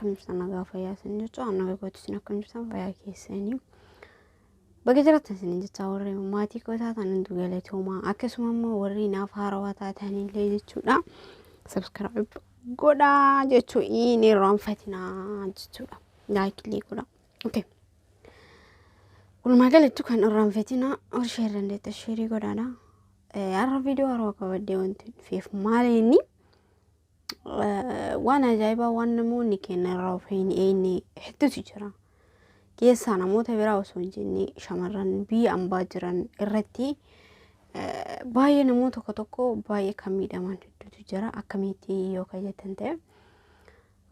akkam jirtan nagaa fayyaa isin jechuudha. Nagaa gootu isin akkam jirtan fayyaa keessanii. Bakka jirtan isin jecha warri maatii koo taatan hundu galatooma. Akkasuma immoo warri naaf haarawaa taatan illee jechuudha. Subscribe godhaa jechuu inni irraanfatinaa jechuudha. Like illee godhaa. Okay. Walumaa galatti kan irraanfatinaa warri share dandeetta share godhaadha. Har'a viidiyoo haroo qabadde wanti feef maali inni waan ajaa'ibaa waan namoonni kennan irraa of hin hedduutu jira. Keessaa namoota biraa osoo hin jenne shamarran biyya ambaa jiran irratti baay'ee namoota tokko baay'ee kan miidhaman hedduutu jira. Akkamitti yoo jettan ta'e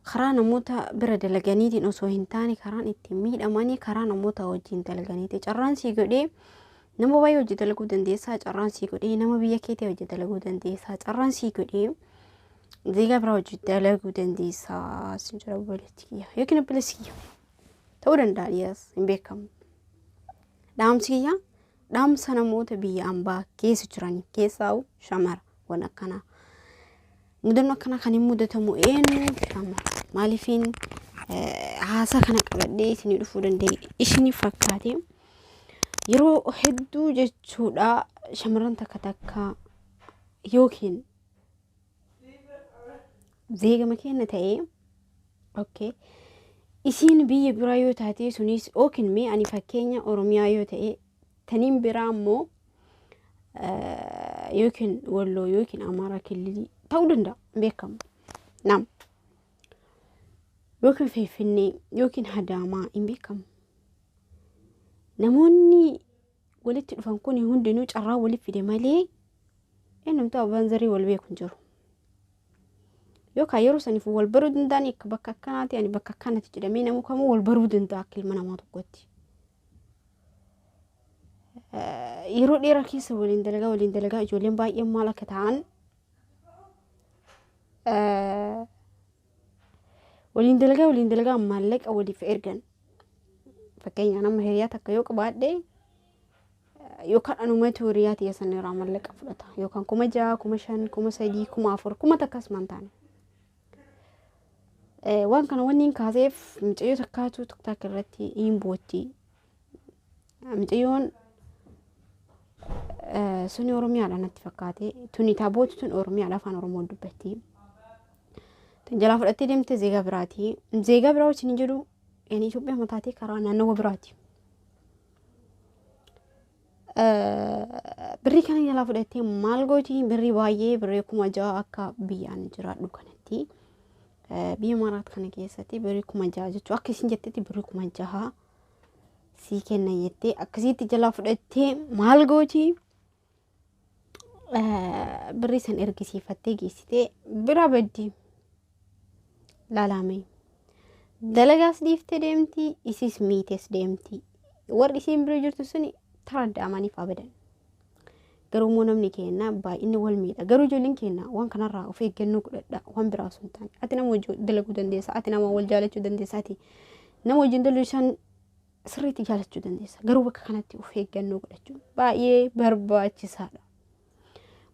karaa namoota bira dalaganiitiin osoo hin taane karaan ittiin miidhamanii karaa namoota wajjin dalaganiiti. Carraan sii godhee nama baay'ee hojii dalaguu dandeessaa. Carraan sii godhee nama biyya keetii hojii dalaguu dandeessaa. Carraan sii godhee zeega biraa hojii dalaguu dandeessaa. Sinjira boleetiyya yookiin bilisiyya ta'uu danda'a dhiyaas hin beekamu. Dhaamsiyya dhaamsa namoota biyya ambaa keessa jiran keessaa shamara waan akkanaa. Mudannoo akkana kan hin mudatamu eenyu shamara. Maaliifin haasaa kana qabadhee isinii dhufuu danda'e ishini fakkaate. Yeroo hedduu jechuudha shamarran takka yookiin zeegama kenna ta'e okay isin biyya biraa yoo taate sunis yookiin mee ani fakkeenya Oromiyaa yoo ta'e taniin biraa immoo yookiin Walloo yookiin Amaaraa kililii ta'uu danda'a beekamu. Nam yookiin Finfinnee yookiin Adaamaa hin beekamu. Namoonni walitti dhufan kun hundinuu carraa waliif fide malee eenyumtuu abbaan zarii wal beeku hin jiru. Yookaan yeroo saniif wal baruu danda'an akka bakka akkanaati ani bakka akkanatti jedhamee namuu kamuu wal baruu danda'a akka ilma namaa tokkotti. Yeroo dheeraa keessa waliin dalagaa ijoolleen baay'een maal akka ta'an waliin dalagaa maallaqa waliif ergan. Fakkeenya nama hiriyaa takka yoo qabaadhe yookaan anumatu hiriyaa ta'e sanirraa maallaqa fudhata yookaan 6,000, 5,000, 3,000, 4,000 kuma takkas mantaan. Waan kana wanni kaaseef mucayyoo takkaatu TikTok irratti hin bootti. Mucayyoon suni Oromiyaadhaan natti fakkaate tuni taabootu tun Oromiyaadhaan afaan Oromoo dubbatti. Jalaa fudhattee deemte zeega biraati. Zeega biraa wajjin hin jedhu yani Itoophiyaa mataatee karaa naannoo biraati. Birrii kana jalaa fudhattee maal gooti birrii baay'ee birrii 6,000 akka biyyaan jiraadhu kanatti. Biyya maraat kana keessatti birrii 6,000 jechuun akka isin jettetti birrii 6,000 sii kenna jettee akkasitti jalaa fudhattee maal gooti birrii san ergisiifattee geessitee bira baddi laalame. Dalagaas dhiiftee deemti isis miites deemti. Warri isin bira jirtu suni taraddaamaniif abadan. Garuu immoo namni kenna baay'inni wal miidha. Garuu ijoolleen kenna waan kanarraa of eeggannoo godhadha waan biraa osoo hin taane. Ati nama wajjin dalaguu dandeessa. Ati nama wal jaalachuu dandeessa. Ati nama wajjin dalaguu sirriitti jaalachuu dandeessa. Garuu bakka kanatti of eeggannoo godhachuun baay'ee barbaachisaadha.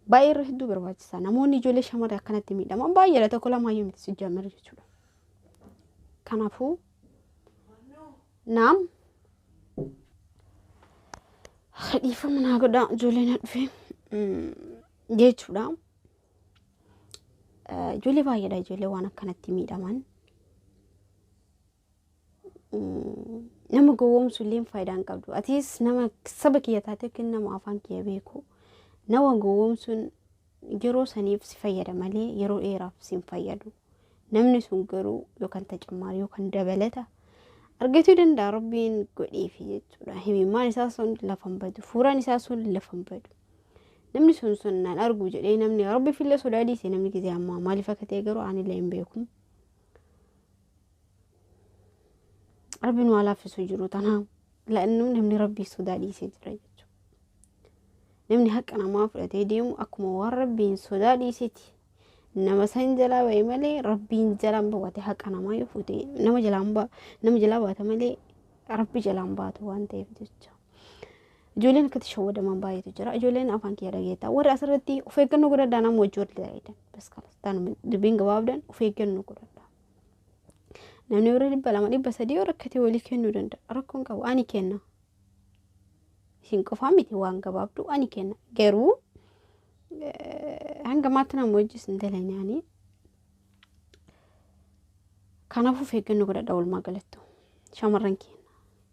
Baay'ee irra hedduu barbaachisaa. Namoonni ijoollee shamarree akkanatti miidhaman baay'eedha tokko lamaayyuu miti sijjaamir jechuudha. Kanaafuu naam dhiifama naa godhaa ijoollee na dhufe jechuudha. Ijoollee baay'eedha ijoollee waan akkanatti miidhaman. Nama gowwoomsu illee faayidaa hin qabdu. Atis nama saba kiyya taate yookiin nama afaan kiyya beeku nama gowwoomsuun yeroo saniif si fayyada malee yeroo dheeraaf si hin fayyadu. Namni sun garuu yookaan tacammaari yookaan dabalata argatuu danda'a Rabbiin godheefi jechuudha. Himimmaan isaa sun lafan badu. Fuuraan isaa sun lafan badu. Namni sun naan argu jedhee namni Rabbi filla sodaadhiise namni gisee ammaa maaliif akka ta'e garuu anillee hin beeku. Rabbiin waa laaffisu jiru tanaa la'annu namni Rabbii sodaadhiise jira jechuudha. Namni haqa namaa fudhatee deemu akkuma waan Rabbiin sodaadhiiseeti. Nama san jalaa bahe malee Rabbiin jalaan baate haqa namaa yoo fuute nama jalaa baata malee Rabbi jalaan baatu waan ta'eef jecha. Ijoolleen akkatti shawwadaman baay'eetu jira. Ijoolleen afaan kiyya dhageetta. Warri asirratti of eeggannoo godhadhaa nama wajjin walitti dhageettan. Baskalas taanuma dubbiin gabaabdaan of eeggannoo godhadhaa. namni warra dhibba lama dhibba sadii yoo rakkate walii kennuu danda'a rakkoon qabu ani kenna isin qofaa miti waan gabaabdu ani kenna garuu hanga maatti nama wajjis hin dalanyanii kanaafuu feeggannu godhadha walumaa galattu shamarran kenna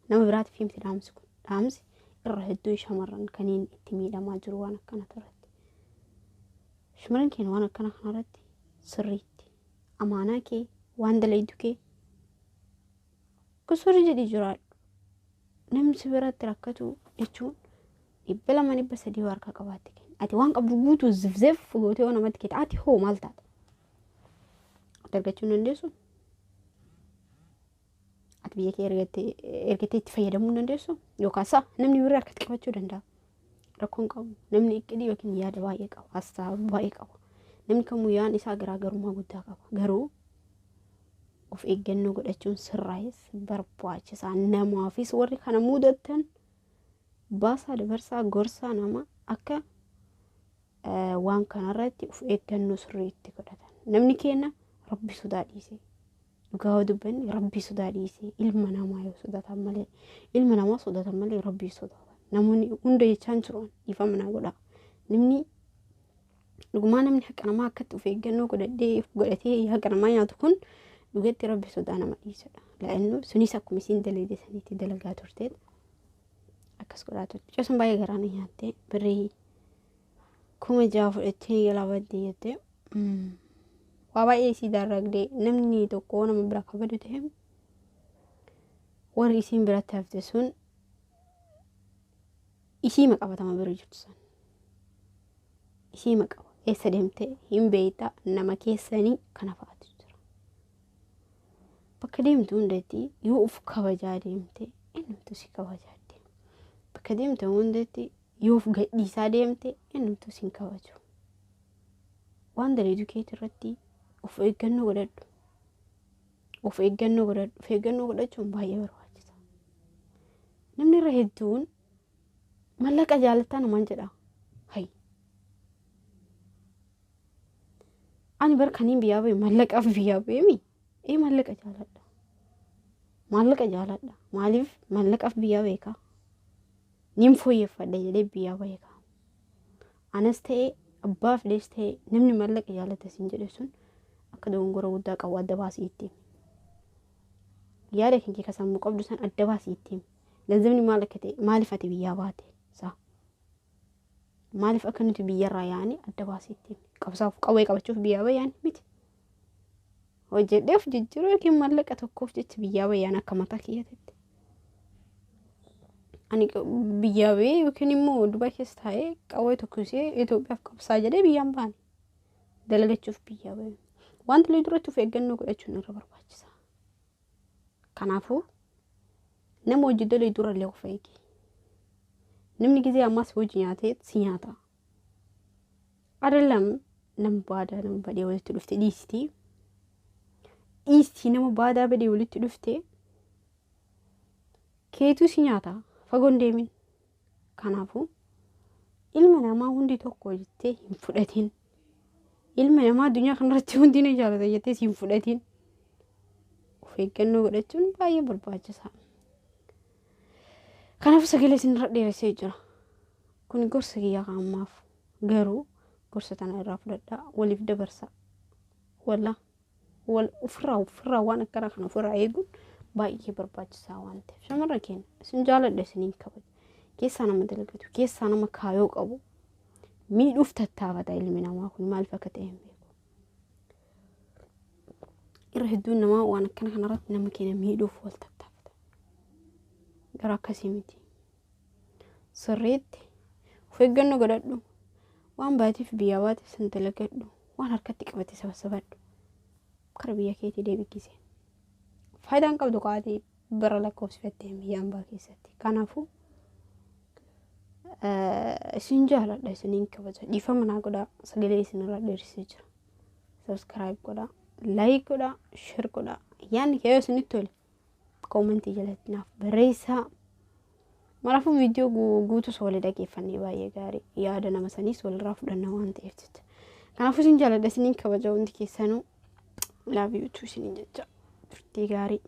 nama biraati fiimti dhaamsi kun dhaamsi irra hedduu shamarran kaniin itti miidhamaa jiru waan akkana irratti shamarran kenna waan akkana kanarratti sirriitti amaanaa kee waan dalaydu kee kusuri jedhi jiraadhu namni biratti rakkatu jechuun dhibba lama dhibba sadii harka qabaatti kenna ati waan qabdu guutuu zifzeef gootee waan namatti kee ati hoo maal taata dargachuun dandeessu ati biyya kee ergatee itti fayyadamuu dandeessu yookaas namni biraa harkatti qabachuu danda'a rakkoon qabu namni iqdii yookiin yaada baay'ee qaba hasaaba baay'ee qaba namni kamuu yaan isaa garaagarummaa guddaa qaba garuu of eeggannoo godhachuun sirraayis barbaachisaa namaafis warri kana mudatan baasaa dabarsaa gorsaa nama akka waan kanarratti of eeggannoo sirriitti godhatan namni kenna rabbi sodaa dhiisee dhugaa dubbanni rabbi sodaa dhiisee ilma namaa yoo sodaatan malee ilma namaa sodaatan malee rabbi sodaatan namoonni hunda jechaan jiran ifamna godha namni dhugumaa namni haqa namaa akkatti of eeggannoo godhatee haqa namaa nyaatu kun dhugatti rabbi sodaa nama dhiisudha laa'innu sunis akkuma isiin daleedesaniitti dalagaa turteet akkas godhaa turte coosan baay'ee garaan nyaattee birrii 6,000 fudhattee galaabaddee jettee waa baay'ee isii darragdee namni tokko nama bira kabadu ta'e warri isiin biratti hafte sun isii maqabatama bira jirtu san isii maqaba eessa deemte hin beeyta nama keessanii kana fa'aatu jira bakka deemtu hundatti yoo uf kabajaa deemte innumtu si kabajaa deemte bakka deemte hundatti yoo uf gadhiisaa deemte innumtu si kabaju waan daleedu keetti irratti of eeggannoo godhadhu of eeggannoo godhachuun baay'ee barbaachisaa namni irra hedduun mallaqa jaalataa namaan jedha hay ani barkaniin biyyaa bahe mallaqaaf biyyaa bahemi mallaqa jaaladha maaliif mallaqaaf biyyaa beekaa nin fooyyeffadha jedhee biyyaa beekaa anas ta'e abbaaf dees ta'e namni mallaqa jaalata siin jedhe sun akka dogongora guddaa qabu adda baasii ittiin yaada keenya kasammuu qabdu san adda baasii ittiin ganzabni maal akka ta'e maaliif ati biyyaa baate saa maaliif akka nuti biyyarraa yaani adda baasii ittiin qabsaaf qawwee qabachuuf biyyaa bayaan miti hojjedheef jijjiiruu yookiin mallaqa tokkoof jecha biyyaa bayaan akka mataa kiyyatetti ani biyyaa bayee yookiin immoo Dubaay keessa taa'ee qawwee tokkosee Itoophiyaaf qabsaa jedhee biyyaan baane dalagachuuf biyyaa bayee wanti illee duratti of eeggannoo godhachuun irra barbaachisaa kanaafuu nama hojii dalee dura illee of eegi namni gizee ammas hojii nyaatee si nyaata adeelam nama baadaa nama badee walitti dhufte dhiistii nama baadaa badee walitti dhufte keetu si nyaata fagoon deemin kanaafuu ilma namaa hundi tokko jettee hin fudhatin ilma namaa addunyaa kanarratti hundi ni jaalata jettee hin fudhatin of eeggannoo godhachuun baay'ee barbaachisaa kanaafuu sagalee isinirra dheeressee jira kun gorsa kiyyaa ammaaf garuu gorsa tana irraa fudhadhaa waliif dabarsaa wal ofirraa waan akkana kana ofirraa eeguun baay'ee barbaachisaa waan ta'eef shamarra keenya isin jaaladha isiniin kabaja keessaa nama dalagatu keessaa nama kaayoo qabu miidhuuf tattaafata ilmi namaa kun maaliif akka ta'e hin beeku irra hedduun namaa waan akkana kanarratti nama keenya miidhuuf wal tattaafata gara akkasii miti sirriitti of eeggannoo godhadhu waan baatiif biyyaa baatiif san dalagadhu waan harkatti qabate sabasabadhu kara biyya keetii deebikise faayidaan qabdu qaatee bara lakkoofsifattee biyyaan baa keessatti kanaafuu isin jaaladha isiniin kabaja dhiifama naa godhaa sagalee isinirra dheerissee jira subscribe godhaa like godhaa share godhaa yaanni kee yoo isinitti tole koomentii jalatti naaf barreessaa maraafuu viidiyoo guutus walii dhaggeeffannee baay'ee gaarii yaada nama saniis walirraa fudhannaa waan ta'eef jecha kanaafuu isin jaaladha isiniin kabaja hundi keessanuu love you too isiniin jecha turtii gaarii.